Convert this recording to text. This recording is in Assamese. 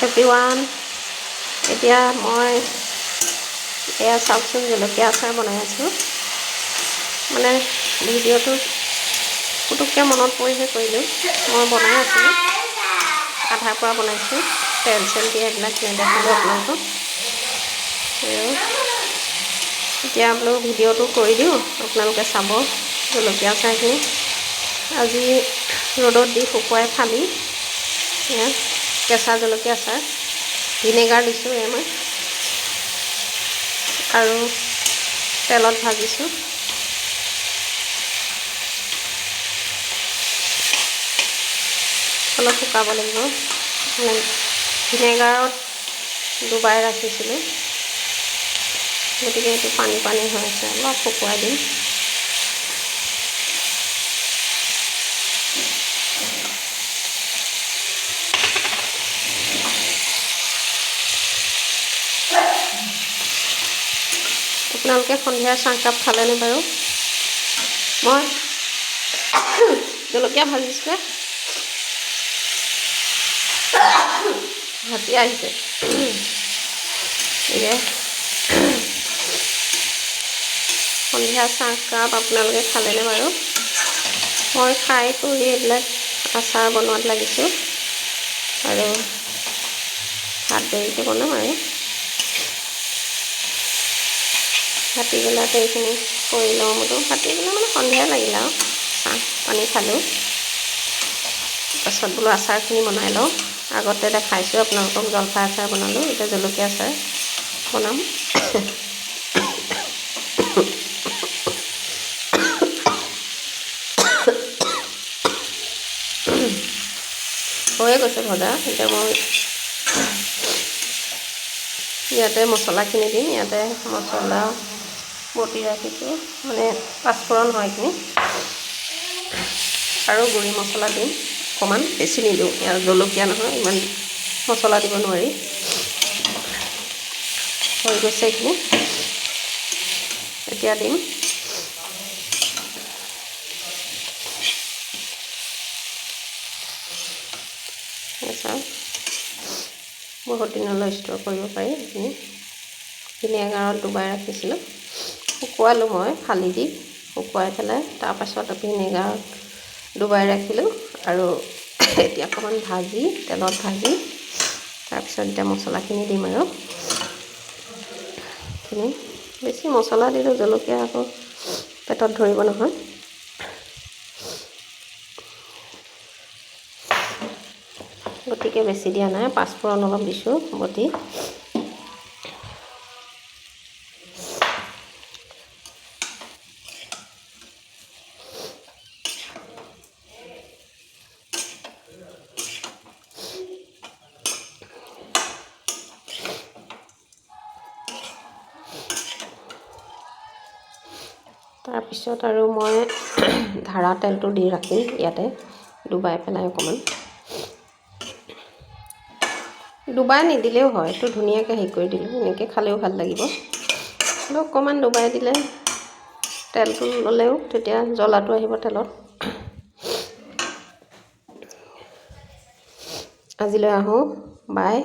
এভৰিৱান, এতিয়া মই এয়া চাওকচোন জলকীয়া আচাৰ বনাই আছোঁ। মানে ভিডিঅ'টো পুটুককৈ মনত পৰিহে কৰিলোঁ। মই বনাই আছিলোঁ, আধাৰ পৰা বনাইছোঁ, তেল চেল দিয়ে এইবিলাক নেদেখালোঁ আপোনালোকক। আৰু এতিয়া বোলো ভিডিঅ'টো কৰি দিওঁ, আপোনালোকে চাব জলকীয়া আচাৰখিনি। আজি ৰ'দত দি শুকুৱাই ফালি এয়া কেঁচা জলকীয়া আচাৰ, ভিনেগাৰ দিছোঁ এয়া মই, আৰু তেলত ভাজিছোঁ। অলপ শুকাব লাগিব, ভিনেগাৰত ডুবাই ৰাখিছিলোঁ, গতিকে এইটো পানী পানী হৈ আছে, অলপ শুকুৱাই দিম। আপোনালোকে সন্ধিয়া চাহকাপ খালেনে বাৰু? মই জলকীয়া ভাজিছোঁ, হাতী আহিছে। গতিকে সন্ধিয়া চাহকাপ আপোনালোকে খালেনে বাৰু? মই খাই কৰি এইবিলাক আচাৰ বনোৱাত লাগিছোঁ, আৰু ভাত দেৰিকৈ বনাম। আৰু ভাটিবেলাতে এইখিনি কৰি লওঁ বোলো। ভাটিবেলা মানে সন্ধিয়া লাগিল আৰু চাহ পানী খালোঁ, তাৰপাছত বোলো আচাৰখিনি বনাই লওঁ। আগতে দেখাইছোঁ আপোনালোকক, জলফাই আচাৰ বনালোঁ, এতিয়া জলকীয়া আচাৰ বনাম। হৈয়ে গৈছে ভজা। এতিয়া মই ইয়াতে মছলাখিনি দিম। ইয়াতে মছলা বটি ৰাখিছোঁ, মানে পাঁচফোৰণ হয় এইখিনি, আৰু গুড়ি মছলা দিম অকণমান, বেছি নিদিওঁ, ইয়াৰ জলকীয়া নহয়, ইমান মছলা দিব নোৱাৰি। হৈ গৈছে এইখিনি, এতিয়া দিম বহুত দিনলৈ ষ্ট'ৰ কৰিব পাৰি। এইখিনি ভিনেগাৰত ডুবাই ৰাখিছিলোঁ, শুকুৱালোঁ মই ফালি দি, শুকুৱাই পেলাই তাৰপাছত ভিনেগাৰত ডুবাই ৰাখিলোঁ, আৰু এতিয়া অকণমান ভাজি, তেলত ভাজি, তাৰপিছত এতিয়া মছলাখিনি দিম। আৰু এইখিনি বেছি মছলা দিলোঁ, জলকীয়া আকৌ পেটত ধৰিব নহয়। গতিকে বেছি দিয়া নাই, পাঁচফোৰণ অলপ দিছোঁ বটি। তাৰপিছত আৰু মই ধাৰা তেলটো দি ৰাখিম ইয়াতে, ডুবাই পেলাই অকণমান। ডুবাই নিদিলেও হয়, এইটো ধুনীয়াকৈ হেৰি কৰি দিলোঁ, এনেকৈ খালেও ভাল লাগিব। কিন্তু অকণমান ডুবাই দিলে, তেলটো ল'লেও তেতিয়া জ্বলাটো আহিব তেলত। আজিলৈ আহোঁ, বাই।